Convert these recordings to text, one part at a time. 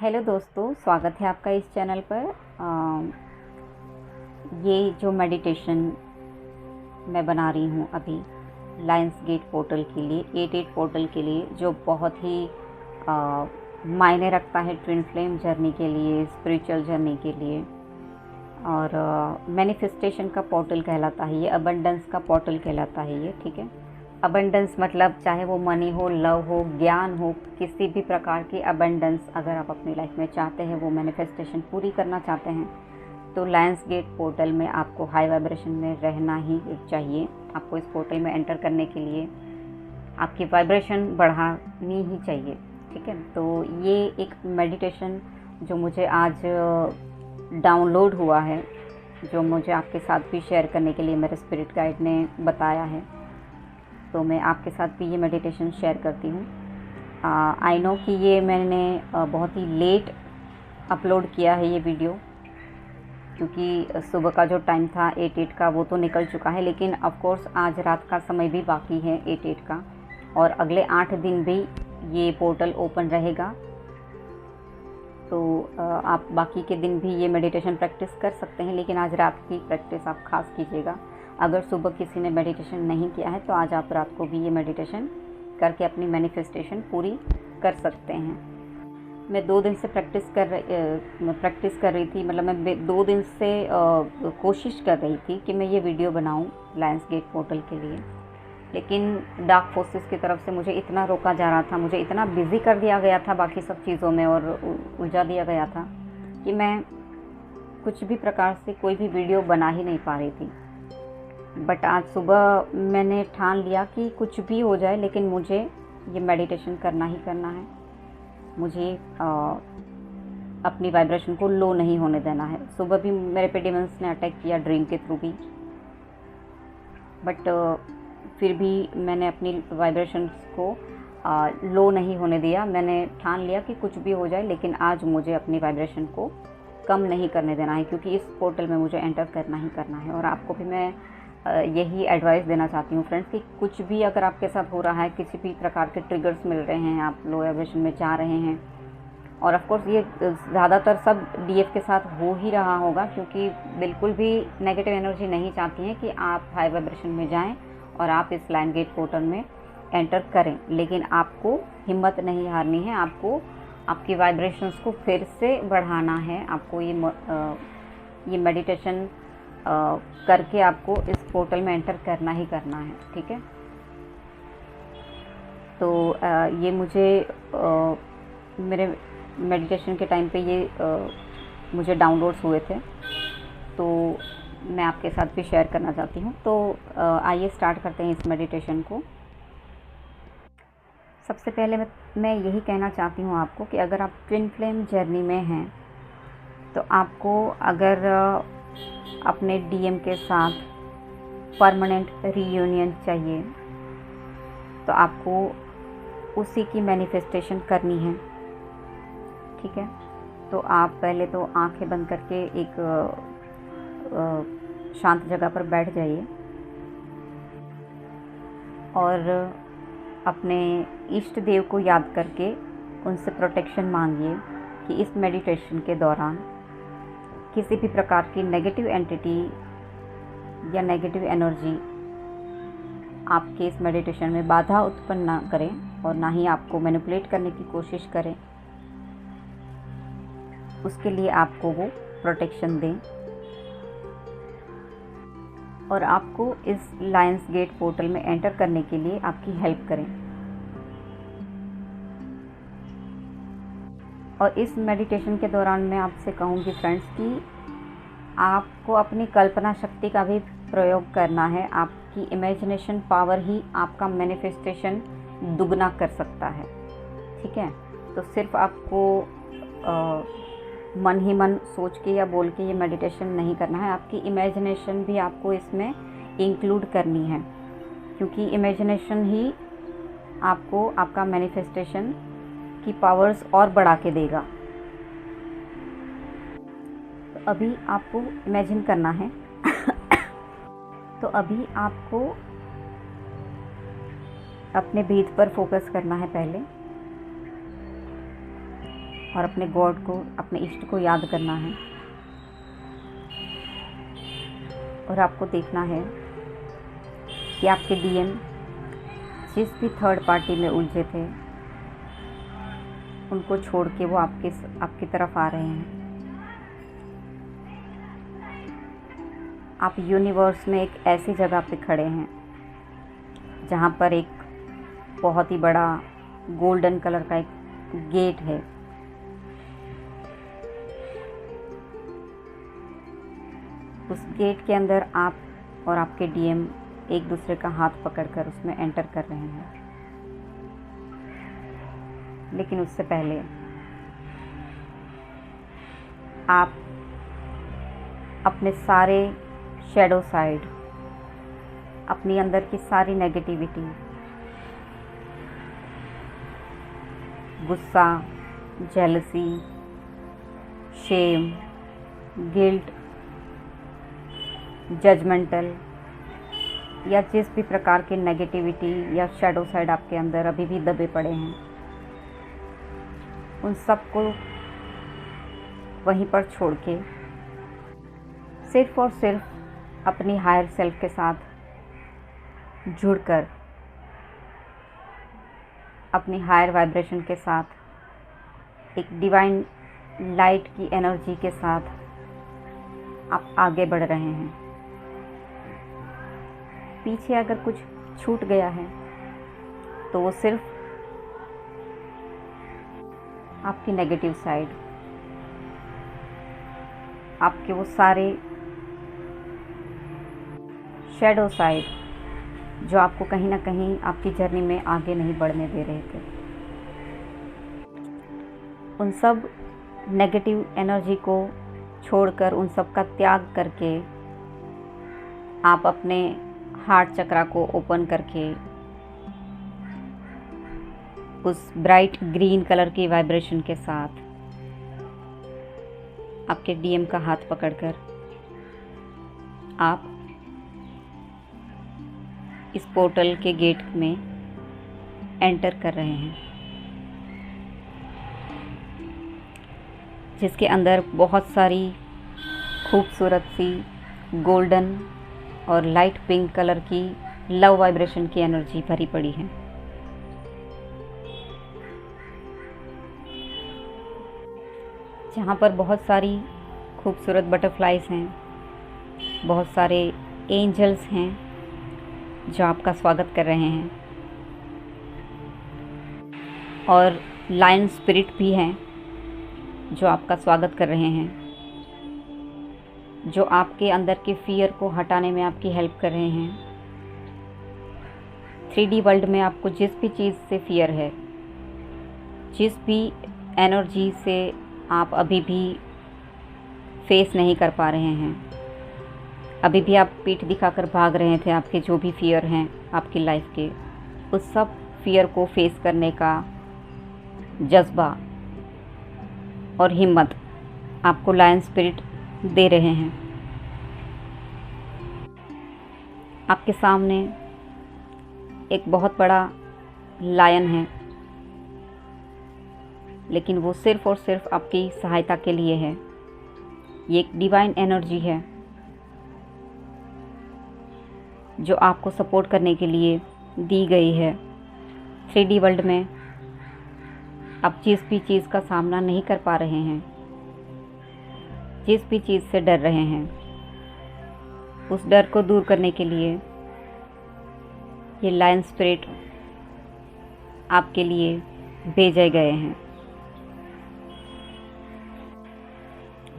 Hello दोस्तों, स्वागत है आपका इस चैनल पर। ये जो मेडिटेशन मैं बना रही हूँ अभी लायंस गेट पोर्टल के लिए, 88 पोर्टल के लिए, जो बहुत ही मायने रखता है ट्विन फ्लेम जर्नी के लिए, स्पिरिचुअल जर्नी के लिए। और मैनिफेस्टेशन का पोर्टल कहलाता है ये, अबंडेंस का पोर्टल कहलाता है ये, ठीक है। अबंडेंस मतलब चाहे वो मनी हो, लव हो, ज्ञान हो, किसी भी प्रकार की अबंडेंस अगर आप अपनी लाइफ में चाहते हैं, वो मैनिफेस्टेशन पूरी करना चाहते हैं, तो लायंस गेट पोर्टल में आपको हाई वाइब्रेशन में रहना ही चाहिए। आपको इस पोर्टल में एंटर करने के लिए आपकी वाइब्रेशन बढ़ानी ही चाहिए, ठीक है। तो ये एक मेडिटेशन जो मुझे आज डाउनलोड हुआ है, जो मुझे आपके साथ भी शेयर करने के लिए मेरे स्पिरिट गाइड ने बताया है, तो मैं आपके साथ भी ये मेडिटेशन शेयर करती हूँ। आई नो कि ये मैंने बहुत ही लेट अपलोड किया है ये वीडियो, क्योंकि सुबह का जो टाइम था 8 का वो तो निकल चुका है, लेकिन ऑफ कोर्स आज रात का समय भी बाकी है 8 का, और अगले 8 दिन भी ये पोर्टल ओपन रहेगा। तो आप बाकी के दिन भी ये मेडिटेशन प्रैक्टिस कर सकते हैं, लेकिन आज रात की प्रैक्टिस आप खास कीजिएगा। अगर सुबह किसी ने मेडिटेशन नहीं किया है तो आज आप रात को भी ये मेडिटेशन करके अपनी मैनिफेस्टेशन पूरी कर सकते हैं। मैं 2 दिन से प्रैक्टिस कर रही थी, मतलब मैं 2 दिन से कोशिश कर रही थी कि मैं ये वीडियो बनाऊं लायंस गेट पोर्टल के लिए, लेकिन डार्क फोर्सेस की तरफ से मुझे इतना रोका जा रहा था, मुझे इतना बिज़ी कर दिया गया था बाकी सब चीज़ों में और उलझा दिया गया था कि मैं कुछ भी प्रकार से कोई भी वीडियो बना ही नहीं पा रही थी। बट आज सुबह मैंने ठान लिया कि कुछ भी हो जाए, लेकिन मुझे ये मेडिटेशन करना ही करना है। मुझे अपनी वाइब्रेशन को लो नहीं होने देना है। सुबह भी मेरे पे डिमंस ने अटैक किया ड्रीम के थ्रू भी, बट फिर भी मैंने अपनी वाइब्रेशंस को लो नहीं होने दिया। मैंने ठान लिया कि कुछ भी हो जाए, लेकिन आज मुझे अपनी वाइब्रेशन को कम नहीं करने देना है, क्योंकि इस पोर्टल में मुझे एंटर करना ही करना है। और आपको भी मैं यही एडवाइस देना चाहती हूँ फ्रेंड्स, कि कुछ भी अगर आपके साथ हो रहा है, किसी भी प्रकार के ट्रिगर्स मिल रहे हैं, आप लो वाइब्रेशन में जा रहे हैं, और ऑफ कोर्स ये ज़्यादातर सब डीएफ के साथ हो ही रहा होगा, क्योंकि बिल्कुल भी नेगेटिव एनर्जी नहीं चाहती है कि आप हाई वाइब्रेशन में जाएं और आप इस लायन गेट पोर्टल में एंटर करें। लेकिन आपको हिम्मत नहीं हारनी है, आपको आपकी वाइब्रेशंस को फिर से बढ़ाना है। आपको ये मेडिटेशन करके आपको इस पोर्टल में एंटर करना ही करना है, ठीक है। तो ये मुझे मेरे मेडिटेशन के टाइम पे ये मुझे डाउनलोड्स हुए थे, तो मैं आपके साथ भी शेयर करना चाहती हूँ। तो आइए स्टार्ट करते हैं इस मेडिटेशन को। सबसे पहले मैं यही कहना चाहती हूँ आपको कि अगर आप ट्विन फ्लेम जर्नी में हैं, तो आपको अगर अपने डीएम के साथ परमानेंट रीयूनियन चाहिए, तो आपको उसी की मैनिफेस्टेशन करनी है, ठीक है। तो आप पहले तो आंखें बंद करके एक शांत जगह पर बैठ जाइए और अपने इष्ट देव को याद करके उनसे प्रोटेक्शन मांगिए कि इस मेडिटेशन के दौरान किसी भी प्रकार की नेगेटिव एंटिटी या नेगेटिव एनर्जी आपके इस मेडिटेशन में बाधा उत्पन्न ना करें, और ना ही आपको मैनिपुलेट करने की कोशिश करें। उसके लिए आपको वो प्रोटेक्शन दें, और आपको इस लायंस गेट पोर्टल में एंटर करने के लिए आपकी हेल्प करें। और इस मेडिटेशन के दौरान मैं आपसे कहूँगी फ्रेंड्स कि आपको अपनी कल्पना शक्ति का भी प्रयोग करना है। आपकी इमेजिनेशन पावर ही आपका मैनिफेस्टेशन दुगना कर सकता है, ठीक है। तो सिर्फ आपको मन ही मन सोच के या बोल के ये मेडिटेशन नहीं करना है, आपकी इमेजिनेशन भी आपको इसमें इंक्लूड करनी है, क्योंकि इमेजिनेशन ही आपको आपका मैनिफेस्टेशन की पावर्स और बढ़ा के देगा। तो अभी आपको इमेजिन करना है तो अभी आपको अपने ब्रीथ पर फोकस करना है पहले। और अपने गॉड को, अपने इष्ट को याद करना है। और आपको देखना है कि आपके डीएम जिस भी थर्ड पार्टी में उलझे थे उनको छोड़ के वो आपकी तरफ आ रहे हैं। आप यूनिवर्स में एक ऐसी जगह पे खड़े हैं जहाँ पर एक बहुत ही बड़ा गोल्डन कलर का एक गेट है। उस गेट के अंदर आप और आपके डीएम एक दूसरे का हाथ पकड़कर उसमें एंटर कर रहे हैं। लेकिन उससे पहले आप अपने सारे शैडो साइड, अपनी अंदर की सारी नेगेटिविटी, गुस्सा, जेलसी, शेम, गिल्ट, जजमेंटल या जिस भी प्रकार की नेगेटिविटी या शैडो साइड आपके अंदर अभी भी दबे पड़े हैं, उन सब को वहीं पर छोड़ के सिर्फ और सिर्फ अपनी हायर सेल्फ के साथ जुड़कर, अपनी हायर वाइब्रेशन के साथ, एक डिवाइन लाइट की एनर्जी के साथ आप आगे बढ़ रहे हैं। पीछे अगर कुछ छूट गया है तो वो सिर्फ आपकी नेगेटिव साइड, आपके वो सारे शैडो साइड जो आपको कहीं ना कहीं आपकी जर्नी में आगे नहीं बढ़ने दे रहे थे। उन सब नेगेटिव एनर्जी को छोड़कर, उन सब का त्याग करके आप अपने हार्ट चक्रा को ओपन करके उस ब्राइट ग्रीन कलर की वाइब्रेशन के साथ आपके डीएम का हाथ पकड़कर आप इस पोर्टल के गेट में एंटर कर रहे हैं, जिसके अंदर बहुत सारी खूबसूरत सी गोल्डन और लाइट पिंक कलर की लव वाइब्रेशन की एनर्जी भरी पड़ी है। जहाँ पर बहुत सारी खूबसूरत बटरफ्लाइज हैं, बहुत सारे एंजल्स हैं जो आपका स्वागत कर रहे हैं, और लायन स्पिरिट भी हैं जो आपका स्वागत कर रहे हैं, जो आपके अंदर के फियर को हटाने में आपकी हेल्प कर रहे हैं। 3D वर्ल्ड में आपको जिस भी चीज़ से फियर है, जिस भी एनर्जी से आप अभी भी फेस नहीं कर पा रहे हैं, अभी भी आप पीठ दिखाकर भाग रहे थे, आपके जो भी फियर हैं आपकी लाइफ के, उस सब फियर को फेस करने का जज्बा और हिम्मत आपको लायन स्पिरिट दे रहे हैं। आपके सामने एक बहुत बड़ा लायन है, लेकिन वो सिर्फ़ और सिर्फ आपकी सहायता के लिए है। ये एक डिवाइन एनर्जी है जो आपको सपोर्ट करने के लिए दी गई है। 3D वर्ल्ड में आप जिस भी चीज़ का सामना नहीं कर पा रहे हैं, जिस भी चीज़ से डर रहे हैं, उस डर को दूर करने के लिए ये लायन स्पिरिट आपके लिए भेजे गए हैं।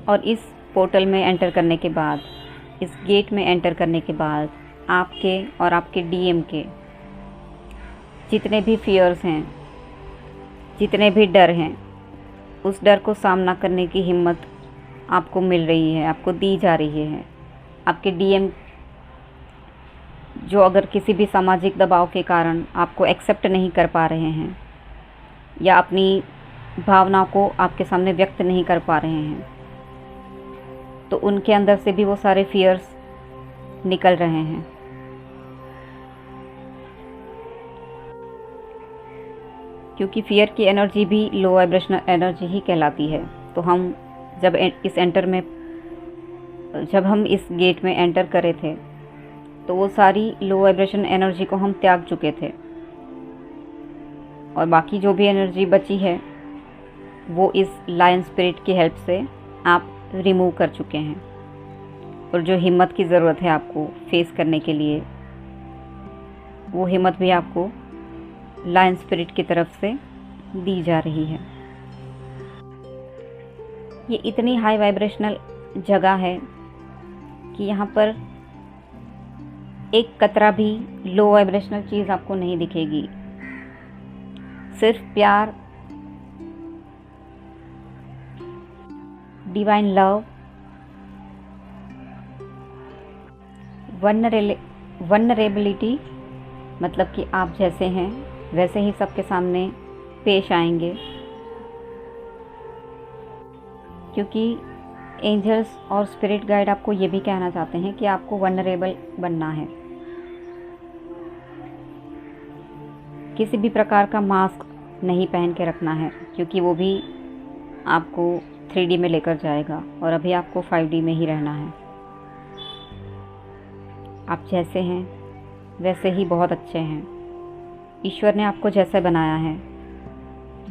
और इस पोर्टल में एंटर करने के बाद, इस गेट में एंटर करने के बाद, आपके और आपके डीएम के जितने भी फियर्स हैं, जितने भी डर हैं, उस डर को सामना करने की हिम्मत आपको मिल रही है, आपको दी जा रही है। आपके डीएम जो अगर किसी भी सामाजिक दबाव के कारण आपको एक्सेप्ट नहीं कर पा रहे हैं या अपनी भावनाओं को आपके सामने व्यक्त नहीं कर पा रहे हैं, तो उनके अंदर से भी वो सारे फियर्स निकल रहे हैं। क्योंकि फियर की एनर्जी भी लो वाइब्रेशनल एनर्जी ही कहलाती है। तो हम जब हम इस गेट में एंटर करे थे तो वो सारी लो वाइब्रेशन एनर्जी को हम त्याग चुके थे, और बाकी जो भी एनर्जी बची है वो इस लायन स्पिरिट की हेल्प से आप रिमूव कर चुके हैं। और जो हिम्मत की ज़रूरत है आपको फेस करने के लिए, वो हिम्मत भी आपको लायन स्पिरिट की तरफ से दी जा रही है। ये इतनी हाई वाइब्रेशनल जगह है कि यहाँ पर एक कतरा भी लो वाइब्रेशनल चीज़ आपको नहीं दिखेगी। सिर्फ प्यार, डिवाइन लव, वनरेबिलिटी, मतलब कि आप जैसे हैं वैसे ही सबके सामने पेश आएंगे, क्योंकि एंजल्स और स्पिरिट गाइड आपको ये भी कहना चाहते हैं कि आपको वनरेबल बनना है। किसी भी प्रकार का मास्क नहीं पहन के रखना है, क्योंकि वो भी आपको 3D में लेकर जाएगा और अभी आपको 5D में ही रहना है। आप जैसे हैं वैसे ही बहुत अच्छे हैं। ईश्वर ने आपको जैसे बनाया है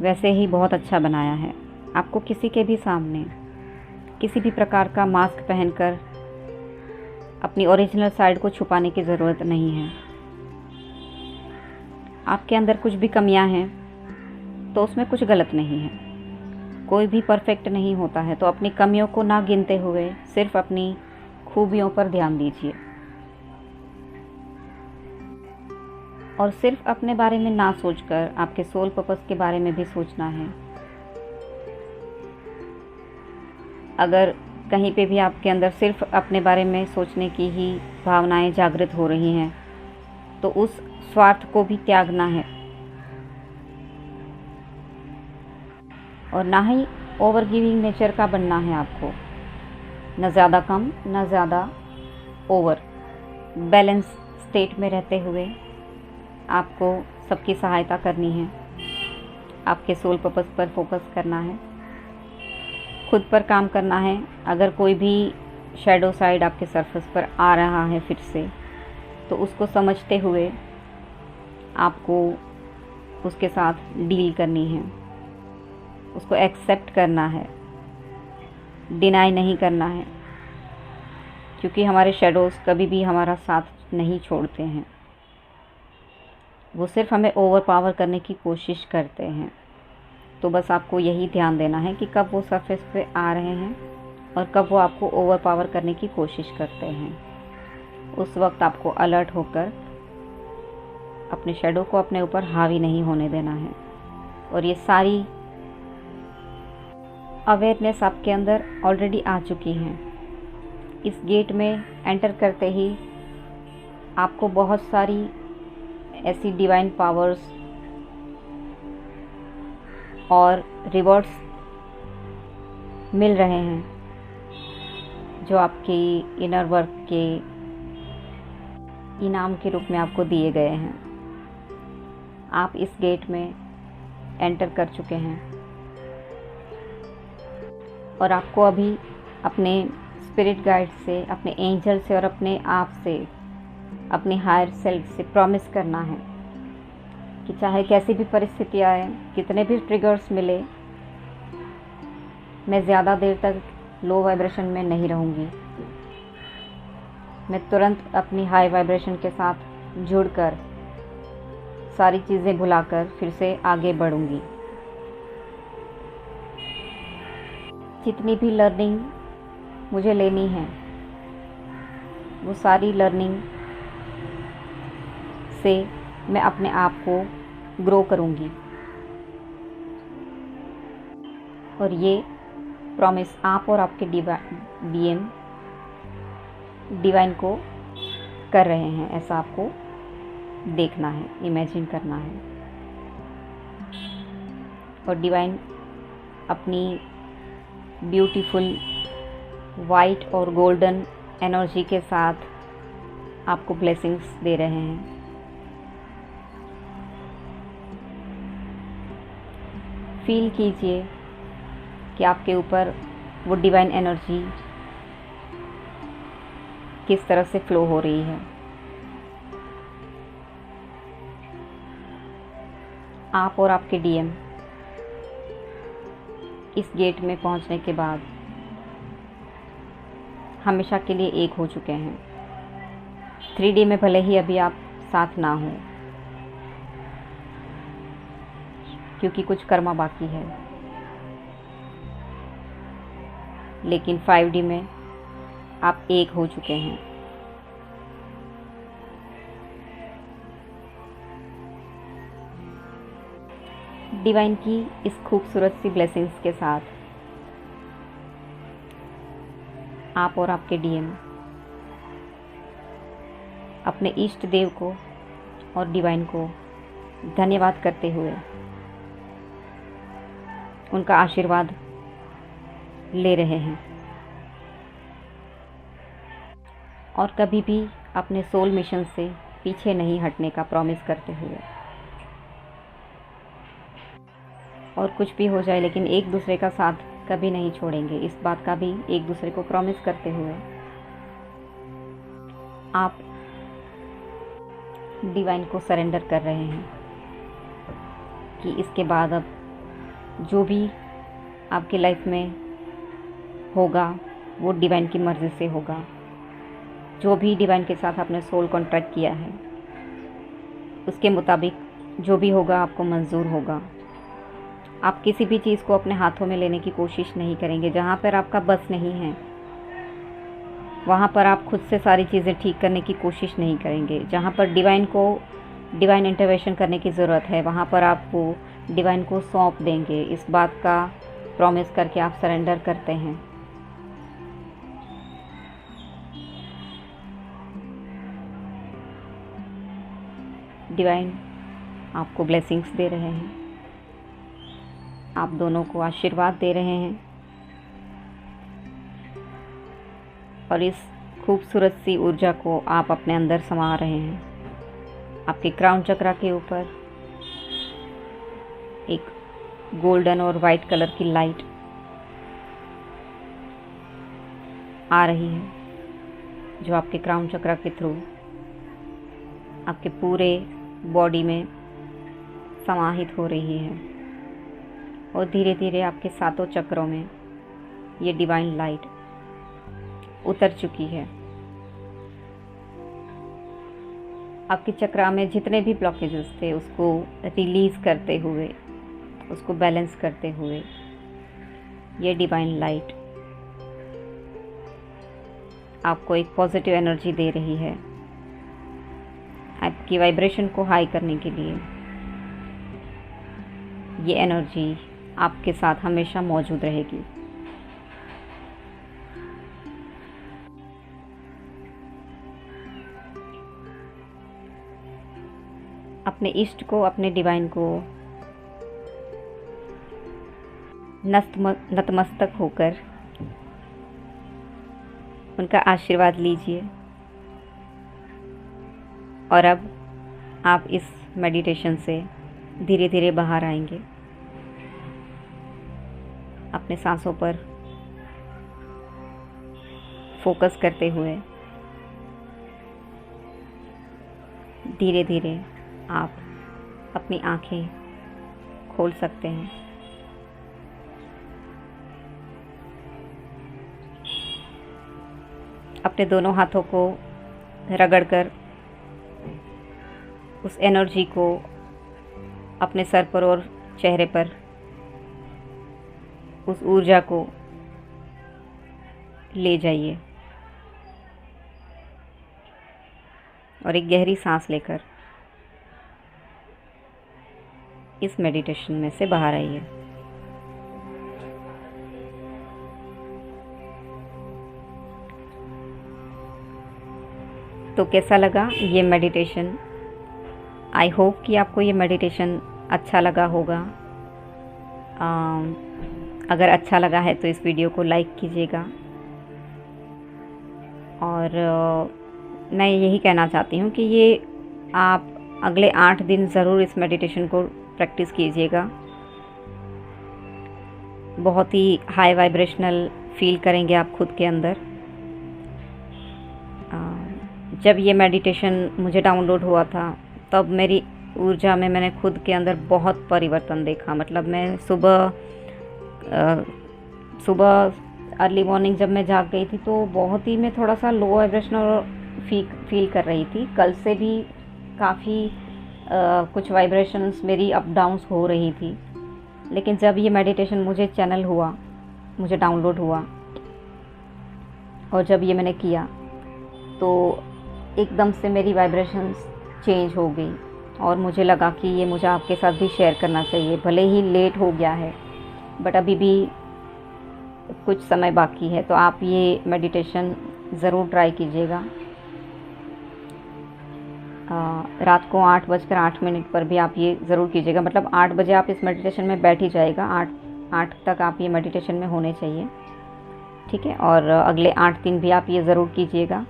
वैसे ही बहुत अच्छा बनाया है। आपको किसी के भी सामने किसी भी प्रकार का मास्क पहनकर अपनी ओरिजिनल साइड को छुपाने की ज़रूरत नहीं है। आपके अंदर कुछ भी कमियां हैं तो उसमें कुछ गलत नहीं है। कोई भी परफेक्ट नहीं होता है, तो अपनी कमियों को ना गिनते हुए सिर्फ अपनी खूबियों पर ध्यान दीजिए और सिर्फ अपने बारे में ना सोचकर आपके सोल पर्पस के बारे में भी सोचना है। अगर कहीं पे भी आपके अंदर सिर्फ अपने बारे में सोचने की ही भावनाएं जागृत हो रही हैं तो उस स्वार्थ को भी त्यागना है और ना ही ओवर गिविंग नेचर का बनना है आपको। न ज़्यादा कम न ज़्यादा ओवर, बैलेंस स्टेट में रहते हुए आपको सबकी सहायता करनी है। आपके सोल पर्पस पर फोकस करना है, खुद पर काम करना है। अगर कोई भी शैडो साइड आपके सरफेस पर आ रहा है फिर से, तो उसको समझते हुए आपको उसके साथ डील करनी है, उसको एक्सेप्ट करना है, डिनाई नहीं करना है, क्योंकि हमारे शैडोज़ कभी भी हमारा साथ नहीं छोड़ते हैं। वो सिर्फ हमें ओवर पावर करने की कोशिश करते हैं। तो बस आपको यही ध्यान देना है कि कब वो सरफेस पे आ रहे हैं और कब वो आपको ओवर पावर करने की कोशिश करते हैं। उस वक्त आपको अलर्ट होकर अपने शैडो को अपने ऊपर हावी नहीं होने देना है। और ये सारी अवेयरनेस आपके अंदर ऑलरेडी आ चुकी हैं। इस गेट में एंटर करते ही आपको बहुत सारी ऐसी डिवाइन पावर्स और रिवॉर्ड्स मिल रहे हैं जो आपकी इनर वर्क के इनाम के रूप में आपको दिए गए हैं। आप इस गेट में एंटर कर चुके हैं और आपको अभी अपने स्पिरिट गाइड से, अपने एंजल से और अपने आप से, अपने हायर सेल्फ से प्रॉमिस करना है कि चाहे कैसी भी परिस्थिति आए, कितने भी ट्रिगर्स मिले, मैं ज़्यादा देर तक लो वाइब्रेशन में नहीं रहूँगी। मैं तुरंत अपनी हाई वाइब्रेशन के साथ जुड़कर सारी चीज़ें भुलाकर फिर से आगे बढ़ूँगी। जितनी भी लर्निंग मुझे लेनी है वो सारी लर्निंग से मैं अपने आप को ग्रो करूँगी। और ये प्रॉमिस आप और आपके डीएम डिवाइन को कर रहे हैं, ऐसा आपको देखना है, इमेजिन करना है। और डिवाइन अपनी ब्यूटीफुल वाइट और गोल्डन एनर्जी के साथ आपको ब्लेसिंग्स दे रहे हैं। फील कीजिए कि आपके ऊपर वो डिवाइन एनर्जी किस तरह से फ्लो हो रही है। आप और आपके डीएम इस गेट में पहुंचने के बाद हमेशा के लिए एक हो चुके हैं। 3D में भले ही अभी आप साथ ना हो, क्योंकि कुछ कर्मा बाकी है, लेकिन 5D में आप एक हो चुके हैं। डिवाइन की इस खूबसूरत सी ब्लेसिंग्स के साथ आप और आपके डीएम अपने इष्ट देव को और डिवाइन को धन्यवाद करते हुए उनका आशीर्वाद ले रहे हैं और कभी भी अपने सोल मिशन से पीछे नहीं हटने का प्रॉमिस करते हुए, और कुछ भी हो जाए लेकिन एक दूसरे का साथ कभी नहीं छोड़ेंगे, इस बात का भी एक दूसरे को प्रॉमिस करते हुए आप डिवाइन को सरेंडर कर रहे हैं कि इसके बाद अब जो भी आपकी लाइफ में होगा वो डिवाइन की मर्ज़ी से होगा। जो भी डिवाइन के साथ आपने सोल कॉन्ट्रैक्ट किया है उसके मुताबिक जो भी होगा आपको मंजूर होगा। आप किसी भी चीज़ को अपने हाथों में लेने की कोशिश नहीं करेंगे। जहाँ पर आपका बस नहीं है वहाँ पर आप खुद से सारी चीज़ें ठीक करने की कोशिश नहीं करेंगे। जहाँ पर डिवाइन इंटरवेंशन करने की ज़रूरत है वहाँ पर आप वो डिवाइन को सौंप देंगे। इस बात का प्रॉमिस करके आप सरेंडर करते हैं। डिवाइन आपको ब्लेसिंग्स दे रहे हैं, आप दोनों को आशीर्वाद दे रहे हैं और इस खूबसूरत सी ऊर्जा को आप अपने अंदर समा रहे हैं। आपके क्राउन चक्रा के ऊपर एक गोल्डन और वाइट कलर की लाइट आ रही है जो आपके क्राउन चक्रा के थ्रू आपके पूरे बॉडी में समाहित हो रही है और धीरे धीरे आपके सातों चक्रों में ये डिवाइन लाइट उतर चुकी है। आपके चक्रा में जितने भी ब्लॉकेजेस थे उसको रिलीज़ करते हुए, उसको बैलेंस करते हुए ये डिवाइन लाइट आपको एक पॉजिटिव एनर्जी दे रही है। आपकी वाइब्रेशन को हाई करने के लिए ये एनर्जी आपके साथ हमेशा मौजूद रहेगी। अपने इष्ट को, अपने डिवाइन को नतमस्तक होकर उनका आशीर्वाद लीजिए और अब आप इस मेडिटेशन से धीरे धीरे बाहर आएंगे। अपने सांसों पर फोकस करते हुए धीरे धीरे आप अपनी आँखें खोल सकते हैं। अपने दोनों हाथों को रगड़कर उस एनर्जी को अपने सर पर और चेहरे पर, उस ऊर्जा को ले जाइए और एक गहरी सांस लेकर इस मेडिटेशन में से बाहर आइए। तो कैसा लगा ये मेडिटेशन? आई होप कि आपको ये मेडिटेशन अच्छा लगा होगा। अगर अच्छा लगा है तो इस वीडियो को लाइक कीजिएगा और मैं यही कहना चाहती हूँ कि ये आप अगले 8 दिन ज़रूर इस मेडिटेशन को प्रैक्टिस कीजिएगा बहुत ही हाई वाइब्रेशनल फील करेंगे आप खुद के अंदर। जब ये मेडिटेशन मुझे डाउनलोड हुआ था तब मेरी ऊर्जा में मैंने खुद के अंदर बहुत परिवर्तन देखा। मतलब मैं सुबह अर्ली मॉर्निंग जब मैं जाग गई थी तो बहुत ही मैं थोड़ा सा लो वाइब्रेशनल फील कर रही थी। कल से भी काफ़ी कुछ वाइब्रेशंस मेरी अप डाउन्स हो रही थी, लेकिन जब ये मेडिटेशन मुझे चैनल हुआ, मुझे डाउनलोड हुआ और जब ये मैंने किया तो एकदम से मेरी वाइब्रेशंस चेंज हो गई और मुझे लगा कि ये मुझे आपके साथ भी शेयर करना चाहिए। भले ही लेट हो गया है बट अभी भी कुछ समय बाकी है, तो आप ये मेडिटेशन ज़रूर ट्राई कीजिएगा। रात को 8:08 पर भी आप ये ज़रूर कीजिएगा। मतलब 8 बजे आप इस मेडिटेशन में बैठ ही जाएगा, 8 तक आप ये मेडिटेशन में होने चाहिए, ठीक है। और अगले 8 दिन भी आप ये ज़रूर कीजिएगा,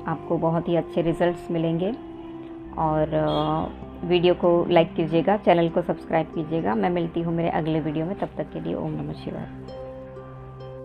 आपको बहुत ही अच्छे रिज़ल्ट्स मिलेंगे। और वीडियो को लाइक कीजिएगा, चैनल को सब्सक्राइब कीजिएगा। मैं मिलती हूँ मेरे अगले वीडियो में, तब तक के लिए ओम नमः शिवाय।